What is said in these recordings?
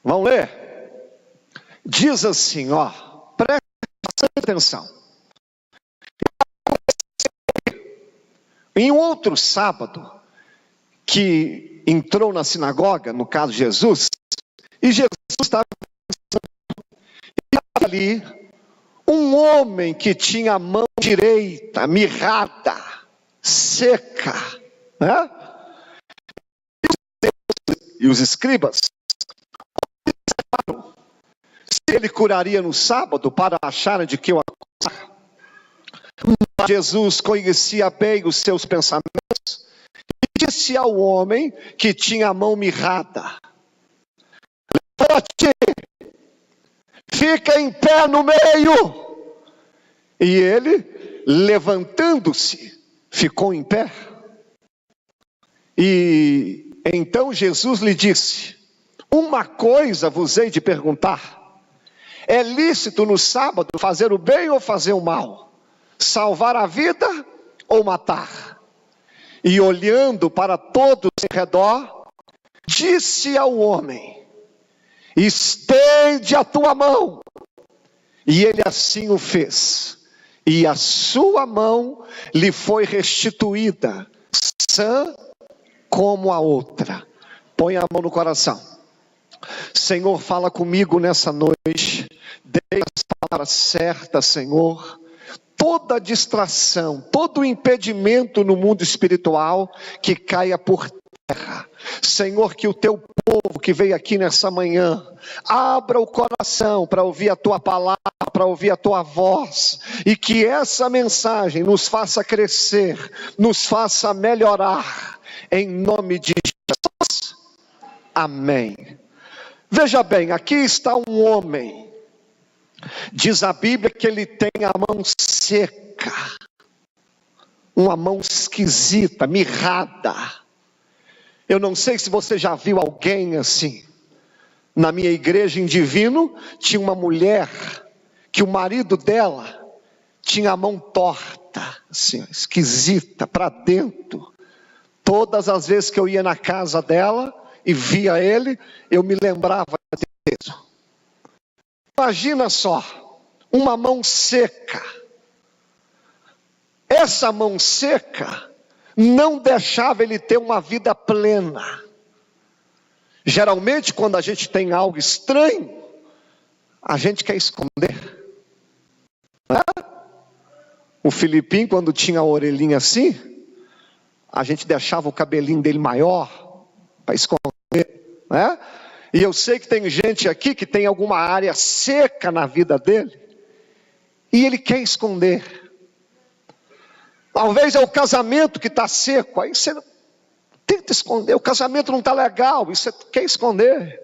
Vamos ler? Diz assim, ó, preste bastante atenção. Em outro sábado, que entrou na sinagoga, no caso Jesus, e Jesus estava ali, um homem que tinha a mão direita mirrada, seca, né? E os escribas, se ele curaria no sábado, para acharem de que eu acusar. Mas Jesus conhecia bem os seus pensamentos, e disse ao homem que tinha a mão mirrada: levanta-te, fica em pé no meio. E ele, levantando-se, ficou em pé. E então Jesus lhe disse: uma coisa vos hei de perguntar. É lícito no sábado fazer o bem ou fazer o mal? Salvar a vida ou matar? E olhando para todos em redor, disse ao homem: estende a tua mão. E ele assim o fez. E a sua mão lhe foi restituída, sã como a outra. Põe a mão no coração. Senhor, fala comigo nessa noite. Dê as palavras certas, Senhor. Toda distração, todo impedimento no mundo espiritual que caia por terra. Senhor, que o teu povo que veio aqui nessa manhã abra o coração para ouvir a tua palavra, para ouvir a tua voz, e que essa mensagem nos faça crescer, nos faça melhorar, em nome de Jesus. Amém. Veja bem, aqui está um homem. Diz a Bíblia que ele tem a mão seca, uma mão esquisita, mirrada. Eu não sei se você já viu alguém assim. Na minha igreja em Divino, tinha uma mulher que o marido dela tinha a mão torta, assim, esquisita, para dentro. Todas as vezes que eu ia na casa dela e via ele, eu me lembrava disso. Imagina só, uma mão seca. Essa mão seca não deixava ele ter uma vida plena. Geralmente, quando a gente tem algo estranho, a gente quer esconder. Né? O Filipinho, quando tinha a orelhinha assim, a gente deixava o cabelinho dele maior para esconder, né? E eu sei que tem gente aqui que tem alguma área seca na vida dele, e ele quer esconder. Talvez é o casamento que está seco, aí você tenta esconder, o casamento não está legal, e você quer esconder.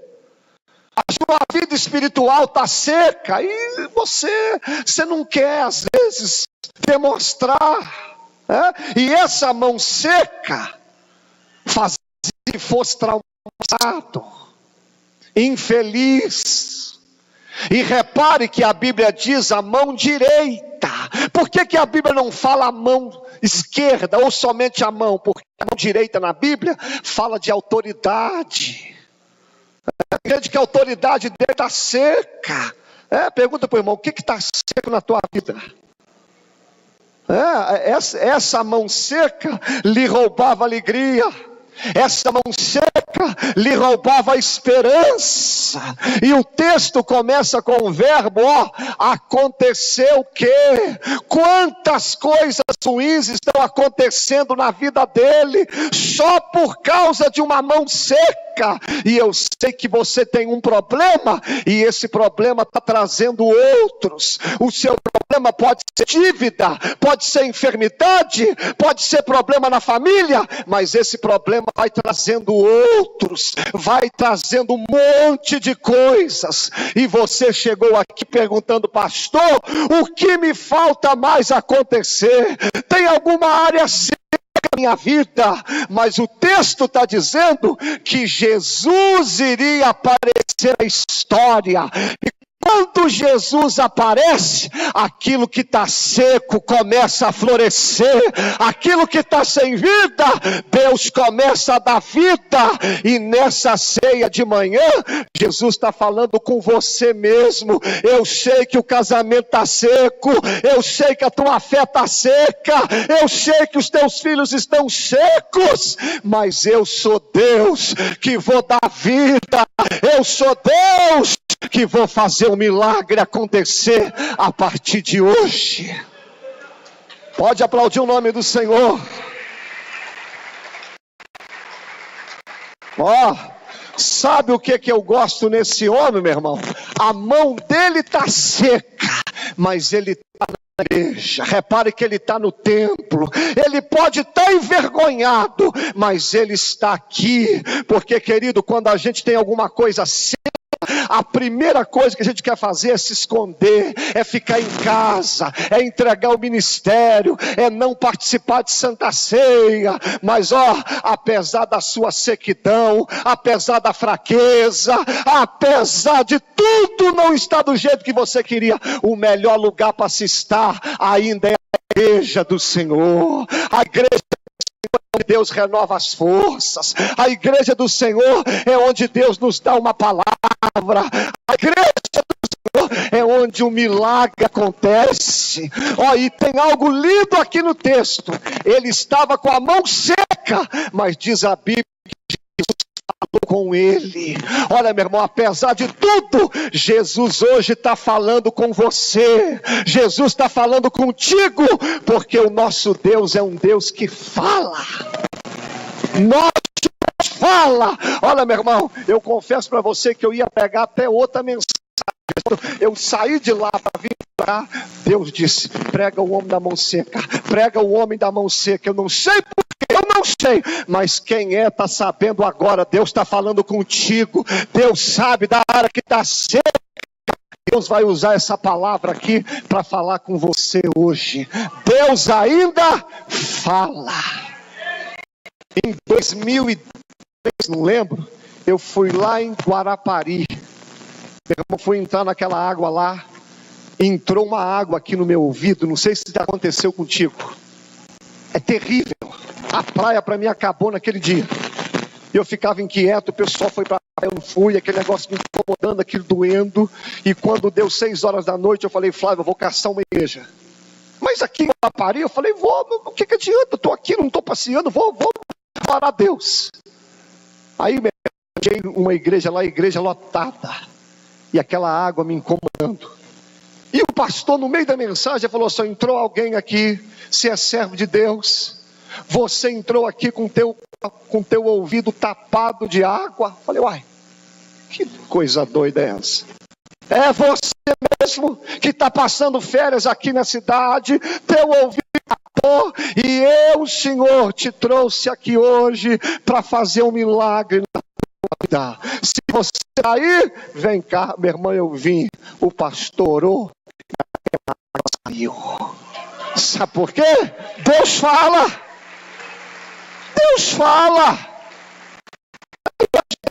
A sua vida espiritual está seca, e você não quer às vezes demonstrar, né? E essa mão seca fazia que fosse traumatizado, infeliz. E repare que a Bíblia diz a mão direita. Por que a Bíblia não fala a mão esquerda ou somente a mão? Porque a mão direita na Bíblia fala de autoridade. Entende que a autoridade dele está seca. Pergunta para o irmão: o que está seco na tua vida? Essa mão seca lhe roubava alegria. Essa mão seca lhe roubava a esperança. E o texto começa com o verbo, aconteceu que. Quantas coisas ruins estão acontecendo na vida dele, só por causa de uma mão seca. E eu sei que você tem um problema, e esse problema está trazendo outros. O seu problema pode ser dívida, pode ser enfermidade, pode ser problema na família, mas esse problema vai trazendo outros, vai trazendo um monte de coisas. E você chegou aqui perguntando: pastor, o que me falta mais acontecer? Tem alguma área seca na minha vida? Mas o texto está dizendo que Jesus iria aparecer na história, e quando Jesus aparece, aquilo que está seco começa a florescer, aquilo que está sem vida, Deus começa a dar vida. E nessa ceia de manhã, Jesus está falando com você mesmo. Eu sei que o casamento está seco, eu sei que a tua fé está seca, eu sei que os teus filhos estão secos, mas eu sou Deus que vou dar vida, eu sou Deus que vou fazer um milagre acontecer a partir de hoje. Pode aplaudir o nome do Senhor. Sabe o que eu gosto nesse homem, meu irmão? A mão dele está seca, mas ele está na igreja. Repare que ele está no templo. Ele pode estar envergonhado, mas ele está aqui. Porque, querido, quando a gente tem alguma coisa seca, a primeira coisa que a gente quer fazer é se esconder, é ficar em casa, é entregar o ministério, é não participar de Santa Ceia. Mas apesar da sua sequidão, apesar da fraqueza, apesar de tudo não estar do jeito que você queria, o melhor lugar para se estar ainda é a igreja do Senhor. A igreja onde Deus renova as forças, a igreja do Senhor é onde Deus nos dá uma palavra, a igreja do Senhor é onde o milagre acontece. E tem algo lindo aqui no texto. Ele estava com a mão seca, mas diz a Bíblia que Jesus falou com ele. Olha, meu irmão, apesar de tudo, Jesus hoje está falando com você, Jesus está falando contigo, porque o nosso Deus é um Deus que fala. Nosso Deus fala. Olha, meu irmão, eu confesso para você que eu ia pegar até outra mensagem. Eu saí de lá para vir para cá, Deus disse: prega o homem da mão seca, prega o homem da mão seca. Eu não sei porquê, eu não sei, mas quem está sabendo agora. Deus está falando contigo, Deus sabe da área que está seca. Deus vai usar essa palavra aqui para falar com você hoje. Deus ainda fala. Em 2003, não lembro, eu fui lá em Guarapari. Eu fui entrar naquela água lá, entrou uma água aqui no meu ouvido, não sei se já aconteceu contigo. É terrível. A praia para mim acabou naquele dia. Eu ficava inquieto, o pessoal foi para lá, eu não fui, aquele negócio me incomodando, aquilo doendo. E quando deu 6 horas da noite, eu falei: Flávio, eu vou caçar uma igreja. Mas aqui em Guarapari, eu falei: vou, o que adianta? Eu estou aqui, não estou passeando, vou orar a Deus. Aí me achei uma igreja lá, igreja lotada. E aquela água me incomodando. E o pastor, no meio da mensagem, falou: só entrou alguém aqui, se é servo de Deus, você entrou aqui com teu ouvido tapado de água. Falei: uai, que coisa doida é essa? É você mesmo que está passando férias aqui na cidade, teu ouvido tapou, e eu, Senhor, te trouxe aqui hoje para fazer um milagre na tua vida. Se você aí, vem cá, meu irmão, eu vim. O pastor orou, a água saiu. Sabe por quê? Deus fala. Deus fala.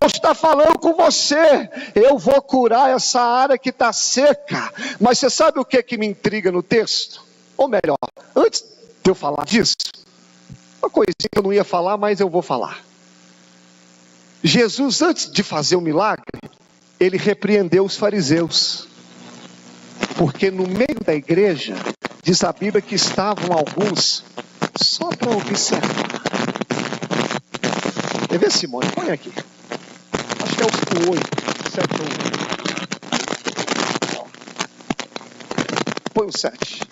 Deus está falando com você. Eu vou curar essa área que está seca. Mas você sabe o que me intriga no texto? Ou melhor, antes de eu falar disso, uma coisinha que eu não ia falar, mas eu vou falar. Jesus, antes de fazer o milagre, ele repreendeu os fariseus. Porque no meio da igreja, diz a Bíblia que estavam alguns só para observar. Quer ver, Simone? Põe aqui. Acho que é o 8, certo? Põe o 7.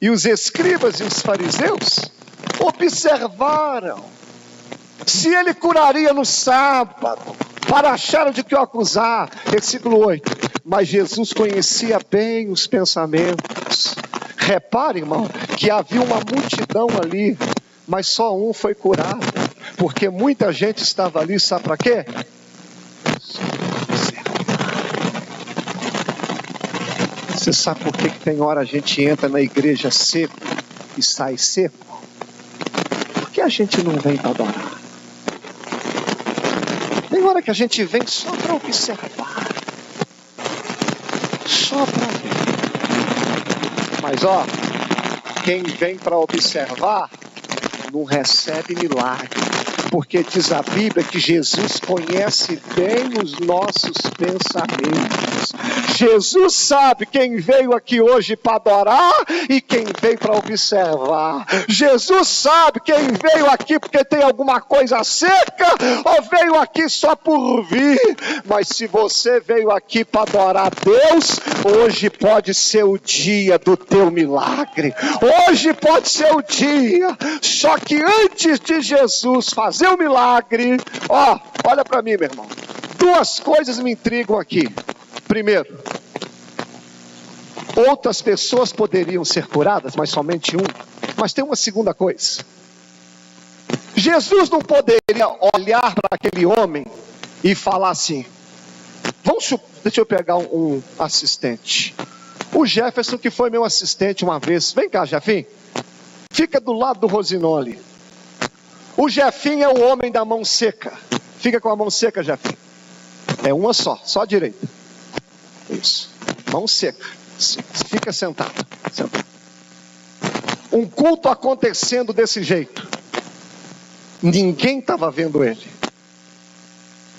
E os escribas e os fariseus observaram se ele curaria no sábado, para achar de que o acusar. Versículo 8. Mas Jesus conhecia bem os pensamentos. Repare, irmão, que havia uma multidão ali, mas só um foi curado, porque muita gente estava ali, sabe para quê? Você sabe por que tem hora a gente entra na igreja seco e sai seco? Porque a gente não vem para adorar. Tem hora que a gente vem só para observar. Só para ver. Mas ó, quem vem para observar não recebe milagre, porque diz a Bíblia que Jesus conhece bem os nossos pensamentos. Jesus sabe quem veio aqui hoje para adorar e quem veio para observar. Jesus sabe quem veio aqui porque tem alguma coisa seca ou veio aqui só por vir. Mas se você veio aqui para adorar a Deus, hoje pode ser o dia do teu milagre. Hoje pode ser o dia. Só que antes de Jesus fazer o milagre, ó, olha para mim, meu irmão. Duas coisas me intrigam aqui. Primeiro, outras pessoas poderiam ser curadas, mas somente um. Mas tem uma segunda coisa. Jesus não poderia olhar para aquele homem e falar assim: deixa eu pegar um assistente. O Jefferson, que foi meu assistente uma vez. Vem cá, Jefinho. Fica do lado do Rosinoli. O Jefinho é o homem da mão seca. Fica com a mão seca, Jefinho. É uma só a direita. Isso. Mão seca. Fica sentado. Um culto acontecendo desse jeito. Ninguém estava vendo ele.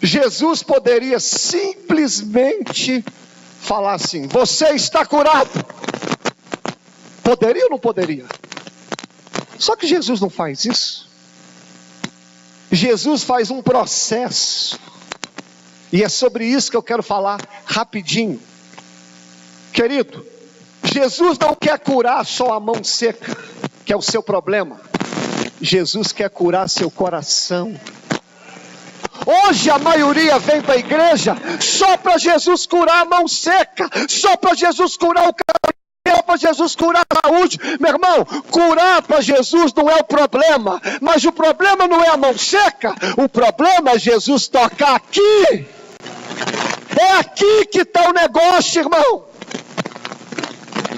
Jesus poderia simplesmente falar assim: você está curado. Poderia ou não poderia? Só que Jesus não faz isso. Jesus faz um processo. E é sobre isso que eu quero falar rapidinho. Querido, Jesus não quer curar só a mão seca, que é o seu problema. Jesus quer curar seu coração. Hoje a maioria vem para a igreja só para Jesus curar a mão seca, só para Jesus curar o cabelo, para Jesus curar a saúde. Meu irmão, curar para Jesus não é o problema, mas o problema não é a mão seca, o problema é Jesus tocar aqui. É aqui que está o negócio, irmão.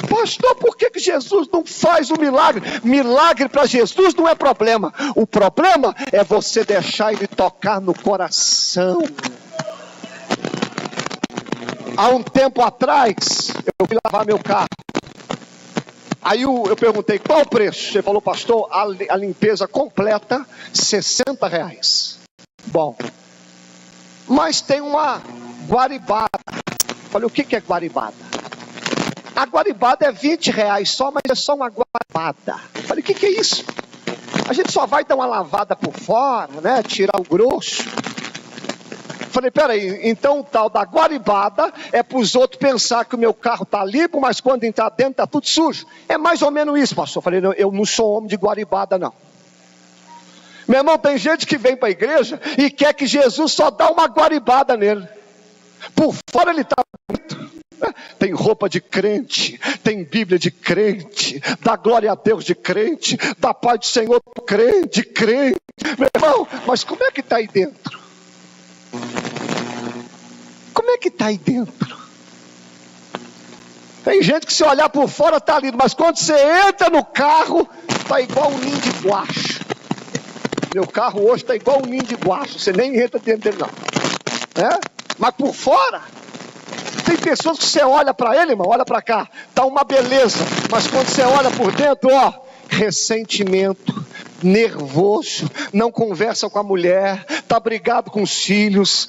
Pastor, por que Jesus não faz o milagre? Milagre para Jesus não é problema. O problema é você deixar ele tocar no coração. Há um tempo atrás, eu fui lavar meu carro. Aí eu perguntei, qual o preço? Ele falou, pastor, a limpeza completa, R$60. Bom, mas tem uma guaribada. Falei, o que é guaribada? A guaribada é R$20 só, mas é só uma guaribada. Falei, o que é isso? A gente só vai dar uma lavada por fora, né? Tirar o grosso. Falei, peraí, então o tal da guaribada é para os outros pensar que o meu carro está limpo, mas quando entrar dentro está tudo sujo. É mais ou menos isso, pastor. Falei, eu não sou homem de guaribada, não. Meu irmão, tem gente que vem para a igreja e quer que Jesus só dá uma guaribada nele. Por fora ele está bonito. Tem roupa de crente, tem Bíblia de crente, dá glória a Deus de crente, dá paz do Senhor de crente. Meu irmão, mas como é que está aí dentro? Como é que está aí dentro? Tem gente que se olhar por fora está lindo, mas quando você entra no carro, está igual um ninho de guacho. Meu carro hoje está igual um ninho de guacho, você nem entra dentro dele não. É? Mas por fora, tem pessoas que você olha para ele, irmão, olha para cá, tá uma beleza, mas quando você olha por dentro, ó, ressentimento, nervoso, não conversa com a mulher, tá brigado com os filhos,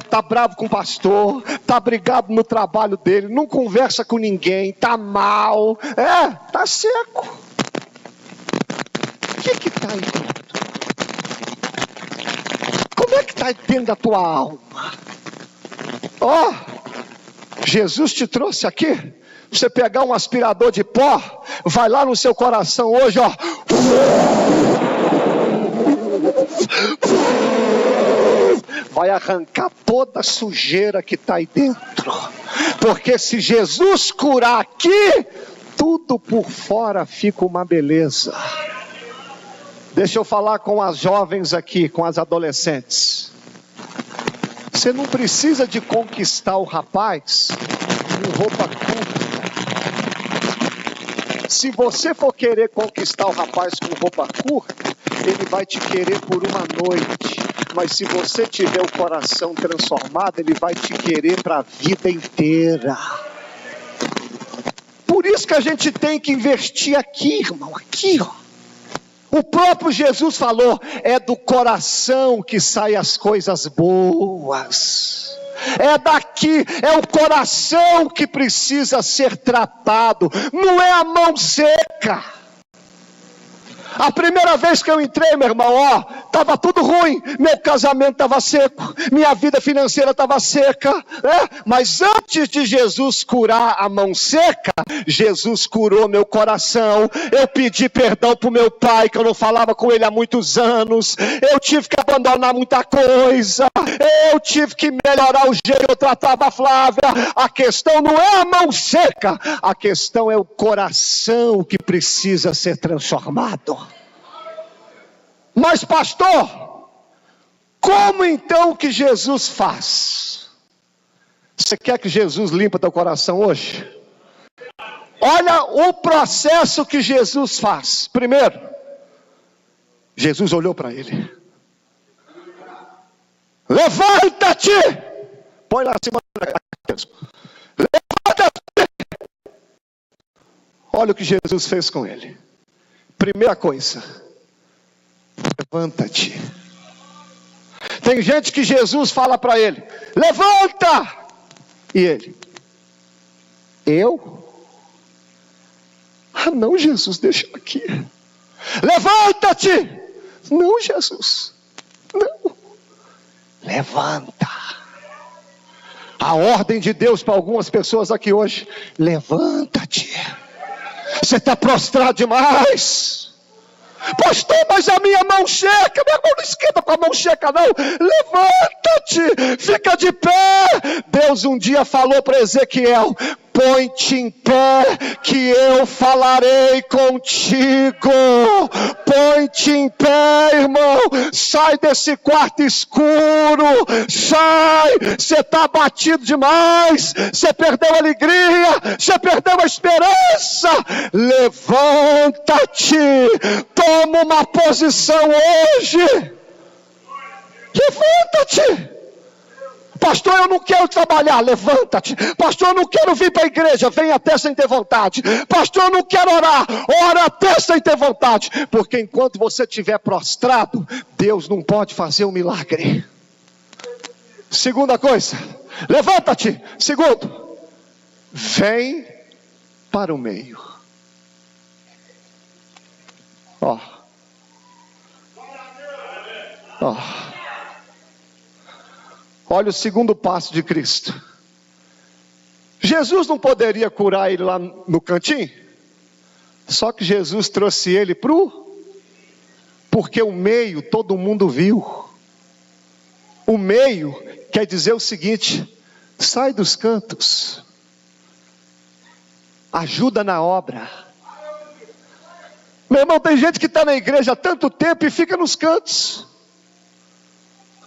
tá bravo com o pastor, tá brigado no trabalho dele, não conversa com ninguém, tá mal, tá seco. O que tá aí dentro? Como é que tá aí dentro da tua alma? Ó, Jesus te trouxe aqui. Você pegar um aspirador de pó, vai lá no seu coração hoje, ó. Vai arrancar toda a sujeira que está aí dentro. Porque se Jesus curar aqui, tudo por fora fica uma beleza. Deixa eu falar com as jovens aqui, com as adolescentes. Você não precisa de conquistar o rapaz com roupa curta. Se você for querer conquistar o rapaz com roupa curta, ele vai te querer por uma noite. Mas se você tiver o coração transformado, ele vai te querer para a vida inteira. isso que a gente tem que investir aqui, irmão, aqui, ó. O próprio Jesus falou, é do coração que saem as coisas boas. É daqui, é o coração que precisa ser tratado, não é a mão seca. A primeira vez que eu entrei, meu irmão, estava tudo ruim, meu casamento estava seco, minha vida financeira estava seca, né? Mas antes de Jesus curar a mão seca, Jesus curou meu coração. Eu pedi perdão para o meu pai, que eu não falava com ele há muitos anos, eu tive que abandonar muita coisa, eu tive que melhorar o jeito que eu tratava a Flávia. A questão não é a mão seca, a questão é o coração que precisa ser transformado. Mas pastor, como então que Jesus faz? Você quer que Jesus limpe teu coração hoje? Olha o processo que Jesus faz. Primeiro, Jesus olhou para ele. Levanta-te! Põe lá acima da cabeça. Levanta-te! Olha o que Jesus fez com ele. Primeira coisa, levanta-te. Tem gente que Jesus fala para ele, levanta! E ele, eu? Ah não, Jesus, deixa eu aqui. Levanta-te! Não, Jesus, não. Levanta. A ordem de Deus para algumas pessoas aqui hoje, levanta-te. Você está prostrado demais. Pastor, mas a minha mão seca. Meu irmão, não esquenta com a mão seca não. Levanta-te, fica de pé. Deus um dia falou para Ezequiel, põe-te em pé, que eu falarei contigo. Põe-te em pé, irmão. Sai desse quarto escuro. Sai. Você está abatido demais. Você perdeu a alegria. Você perdeu a esperança. Levanta-te. Toma uma posição hoje. Levanta-te. Pastor, eu não quero trabalhar, levanta-te. Pastor, eu não quero vir para a igreja, vem até sem ter vontade. Pastor, eu não quero orar, ora até sem ter vontade. Porque enquanto você estiver prostrado, Deus não pode fazer um milagre. Segunda coisa, levanta-te. Segundo, vem para o meio. Olha o segundo passo de Cristo. Jesus não poderia curar ele lá no cantinho? Só que Jesus trouxe ele porque o meio todo mundo viu. O meio quer dizer o seguinte, sai dos cantos. Ajuda na obra. Meu irmão, tem gente que está na igreja há tanto tempo e fica nos cantos.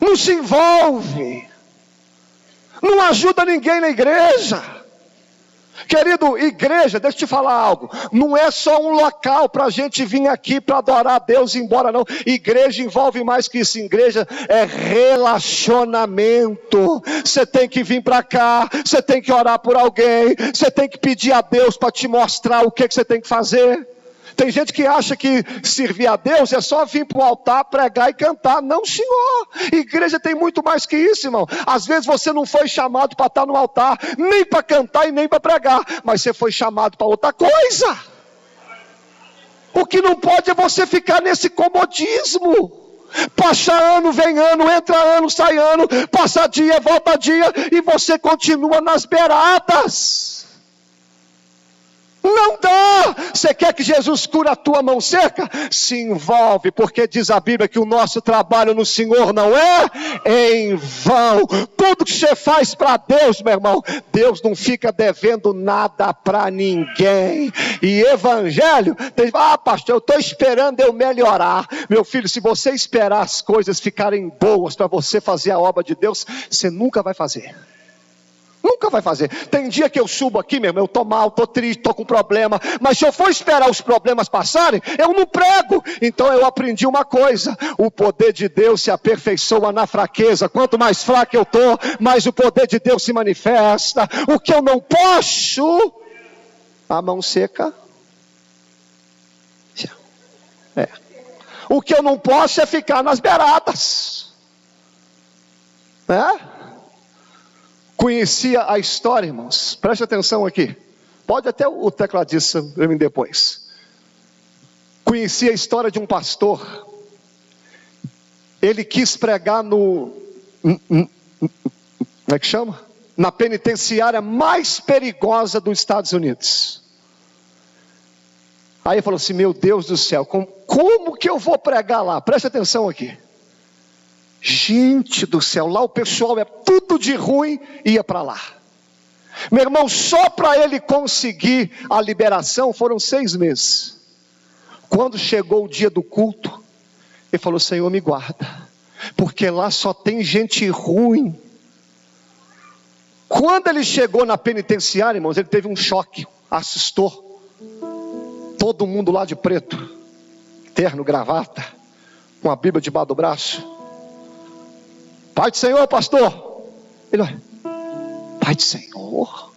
Não se envolve. Não ajuda ninguém na igreja. Querido, igreja, deixa eu te falar algo. Não é só um local para a gente vir aqui para adorar a Deus e ir embora não. Igreja envolve mais que isso. Igreja é relacionamento. Você tem que vir para cá. Você tem que orar por alguém. Você tem que pedir a Deus para te mostrar o que você tem que fazer. Tem gente que acha que servir a Deus é só vir para o altar, pregar e cantar. Não, senhor. Igreja tem muito mais que isso, irmão. Às vezes você não foi chamado para estar no altar, nem para cantar e nem para pregar. Mas você foi chamado para outra coisa. O que não pode é você ficar nesse comodismo. Passa ano, vem ano, entra ano, sai ano. Passa dia, volta dia. E você continua nas beiradas. Não dá. Você quer que Jesus cure a tua mão seca? Se envolve, porque diz a Bíblia que o nosso trabalho no Senhor não é em vão. Tudo que você faz para Deus, meu irmão, Deus não fica devendo nada para ninguém. E evangelho, pastor, eu estou esperando eu melhorar. Meu filho, se você esperar as coisas ficarem boas para você fazer a obra de Deus, você nunca vai fazer. Nunca vai fazer. Tem dia que eu subo aqui, meu irmão, eu estou mal, estou triste, estou com problema. Mas se eu for esperar os problemas passarem, eu não prego. Então eu aprendi uma coisa. O poder de Deus se aperfeiçoa na fraqueza. Quanto mais fraco eu estou, mais o poder de Deus se manifesta. O que eu não posso, A mão seca. O que eu não posso é ficar nas beiradas. Conhecia a história, irmãos. Preste atenção aqui. Pode até o tecladista para mim depois. Conhecia a história de um pastor. Ele quis pregar como é que chama? Na penitenciária mais perigosa dos Estados Unidos. Aí ele falou assim: meu Deus do céu, como que eu vou pregar lá? Preste atenção aqui. Gente do céu, lá o pessoal é tudo de ruim, ia para lá. Meu irmão, só para ele conseguir a liberação foram 6 meses. Quando chegou o dia do culto, ele falou: Senhor, me guarda, porque lá só tem gente ruim. Quando ele chegou na penitenciária, irmãos, ele teve um choque, assustou. Todo mundo lá de preto, terno, gravata, com a Bíblia debaixo do braço. Pai do Senhor, pastor. Ele olha: Pai do Senhor?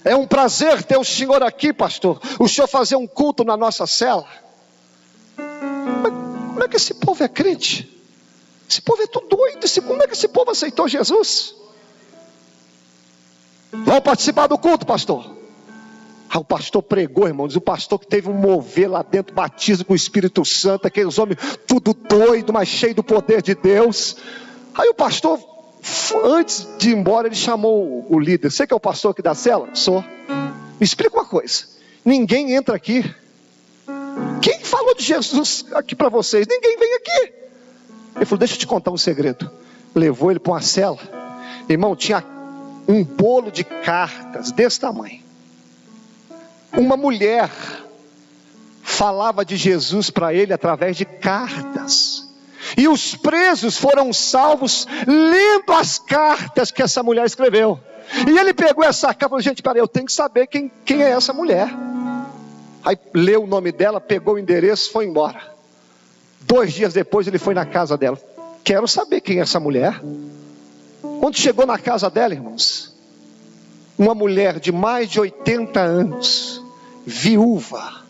É um prazer ter o senhor aqui, pastor. O senhor fazer um culto na nossa cela. Mas como é que esse povo é crente? Esse povo é tudo doido. Como é que esse povo aceitou Jesus? Vão participar do culto, pastor. O pastor pregou, irmãos. O pastor que teve um mover lá dentro, batismo com o Espírito Santo, aqueles homens tudo doido, mas cheio do poder de Deus. Aí o pastor, antes de ir embora, ele chamou o líder. Você que é o pastor aqui da cela? Sou. Me explica uma coisa: ninguém entra aqui. Quem falou de Jesus aqui para vocês? Ninguém vem aqui. Ele falou: deixa eu te contar um segredo. Levou ele para uma cela. Irmão, tinha um bolo de cartas desse tamanho. Uma mulher falava de Jesus para ele através de cartas. E os presos foram salvos lendo as cartas que essa mulher escreveu. E ele pegou essa carta e falou: gente, peraí, eu tenho que saber quem é essa mulher. Aí leu o nome dela, pegou o endereço, foi embora. 2 dias depois ele foi na casa dela. Quero saber quem é essa mulher. Quando chegou na casa dela, irmãos, uma mulher de mais de 80 anos, viúva,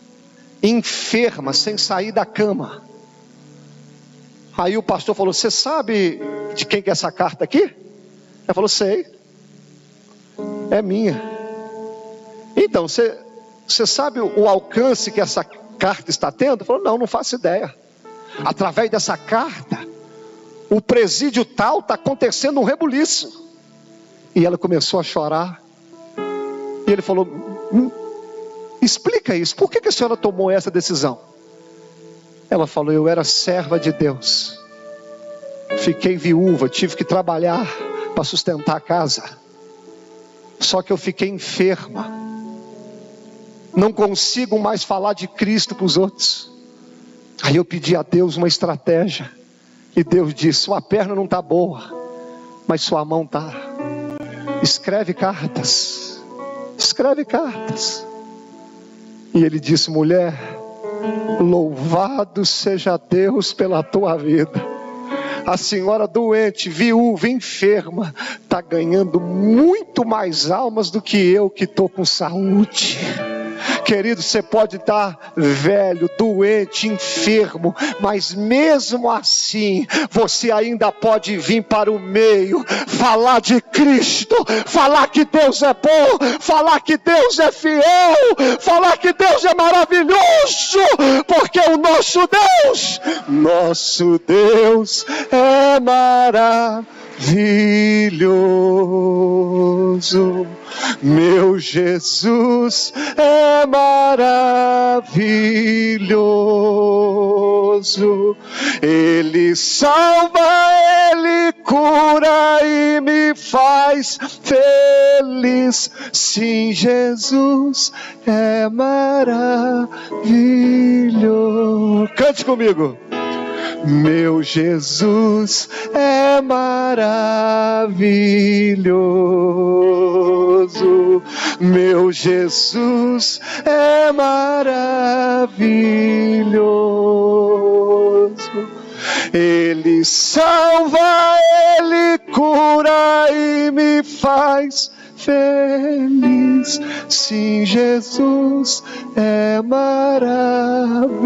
enferma, sem sair da cama. Aí o pastor falou: você sabe de quem que é essa carta aqui? Ela falou: sei, é minha. Então, você sabe o alcance que essa carta está tendo? Ele falou: não faço ideia. Através dessa carta, o presídio tal está acontecendo um rebuliço. E ela começou a chorar. E ele falou: explica isso, por que a senhora tomou essa decisão? Ela falou: eu era serva de Deus, fiquei viúva, tive que trabalhar para sustentar a casa. Só que eu fiquei enferma, não consigo mais falar de Cristo para os outros. Aí eu pedi a Deus uma estratégia, e Deus disse: sua perna não está boa, mas sua mão está. Escreve cartas. Escreve cartas. E ele disse: mulher, louvado seja Deus pela tua vida. A senhora doente, viúva, enferma, está ganhando muito mais almas do que eu que estou com saúde. Querido, você pode estar velho, doente, enfermo, mas mesmo assim, você ainda pode vir para o meio, falar de Cristo, falar que Deus é bom, falar que Deus é fiel, falar que Deus é maravilhoso, porque o nosso Deus é maravilhoso. Meu Jesus é maravilhoso. Ele salva, Ele cura e me faz feliz. Sim, Jesus é maravilhoso. Cante comigo. Meu Jesus é maravilhoso. Meu Jesus é maravilhoso. Ele salva, Ele cura e me faz feliz. Sim, Jesus é maravilhoso.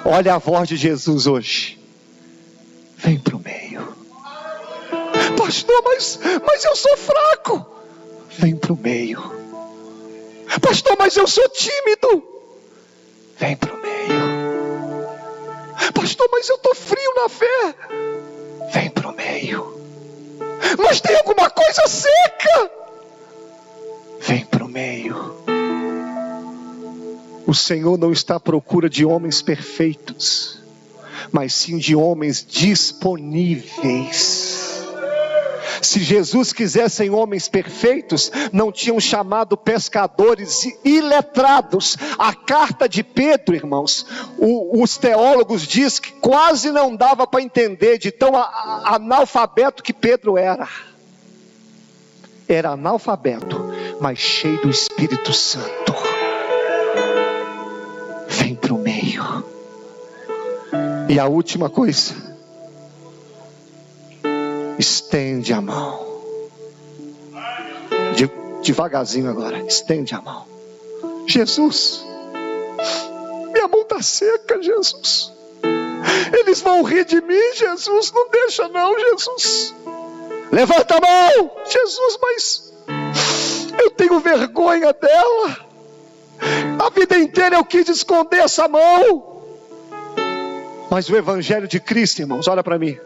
Olha a voz de Jesus hoje. Vem para o meio. Pastor, mas eu sou fraco. Vem para o meio. Pastor, mas eu sou tímido. Vem para o meio. Pastor, mas eu estou frio na fé. Vem para o meio. Mas tem alguma coisa seca. Vem para o meio. O Senhor não está à procura de homens perfeitos, mas sim de homens disponíveis. Se Jesus quisesse homens perfeitos, não tinham chamado pescadores iletrados. A carta de Pedro, irmãos, os teólogos dizem que quase não dava para entender de tão analfabeto que Pedro era. Era analfabeto, mas cheio do Espírito Santo. Vem para o meio. E a última coisa, estende a mão. Devagarzinho agora, estende a mão. Jesus, minha mão está seca, Jesus. Eles vão rir de mim, Jesus. Não deixa não, Jesus. Levanta a mão, Jesus, mas eu tenho vergonha dela. A vida inteira eu quis esconder essa mão. Mas o Evangelho de Cristo, irmãos, olha para mim,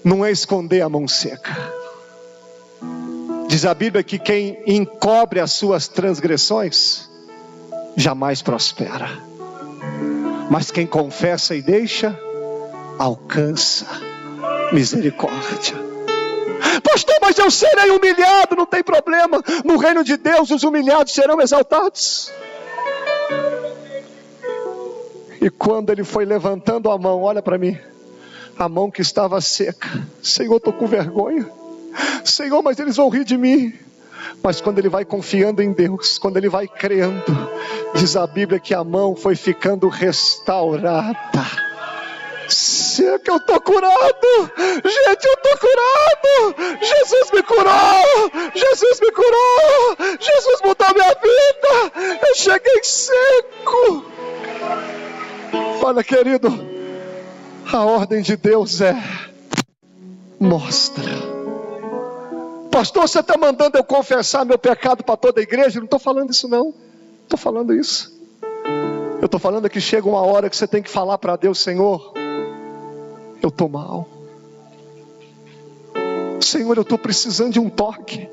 não é esconder a mão seca. Diz a Bíblia que quem encobre as suas transgressões jamais prospera, mas quem confessa e deixa alcança misericórdia. Pastor, mas eu serei humilhado. Não tem problema, no reino de Deus os humilhados serão exaltados. E quando ele foi levantando a mão, olha para mim, a mão que estava seca, Senhor, estou com vergonha, Senhor, mas eles vão rir de mim. Mas quando ele vai confiando em Deus, quando ele vai crendo, diz a Bíblia que a mão foi ficando restaurada. Seca, eu estou curado. Gente, eu estou curado. Jesus me curou. Jesus me curou. Jesus mudou a minha vida. Eu cheguei seco. Olha, querido, a ordem de Deus é: mostra. Pastor, você está mandando eu confessar meu pecado para toda a igreja? Não estou falando isso não. Estou falando isso. Eu estou falando que chega uma hora que você tem que falar para Deus: Senhor, eu estou mal. Senhor, eu estou precisando de um toque.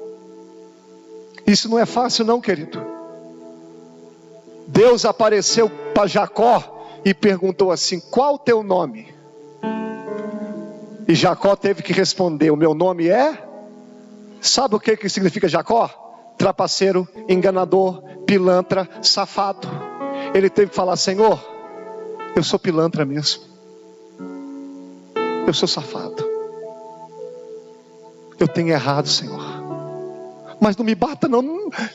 Isso não é fácil não, querido. Deus apareceu para Jacó e perguntou assim: qual o teu nome? E Jacó teve que responder: o meu nome é... Sabe o que significa Jacó? Trapaceiro, enganador, pilantra, safado. Ele teve que falar: Senhor, eu sou pilantra mesmo. Eu sou safado. Eu tenho errado, Senhor. Mas não me bata não.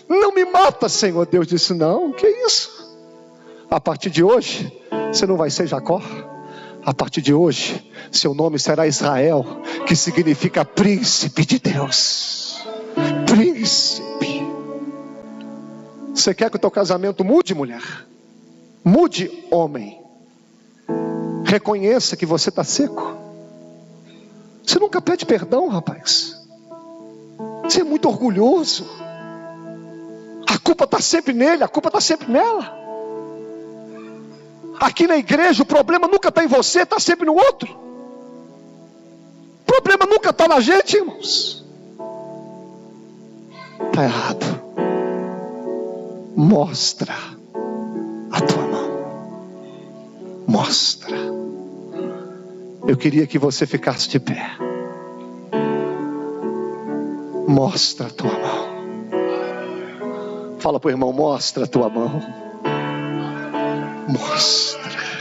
Não me mata, Senhor. Deus disse: não, que isso? A partir de hoje, você não vai ser Jacó. A partir de hoje, seu nome será Israel, que significa príncipe de Deus. Príncipe. Você quer que o teu casamento mude, mulher? Mude, homem. Reconheça que você está seco. Você nunca pede perdão, rapaz. Você é muito orgulhoso. A culpa está sempre nele, a culpa está sempre nela. Aqui na igreja o problema nunca está em você, está sempre no outro. O problema nunca está na gente, irmãos. Está errado. Mostra a tua mão. Mostra. Eu queria que você ficasse de pé. Mostra a tua mão. Fala para o irmão: mostra a tua mão. Mostra.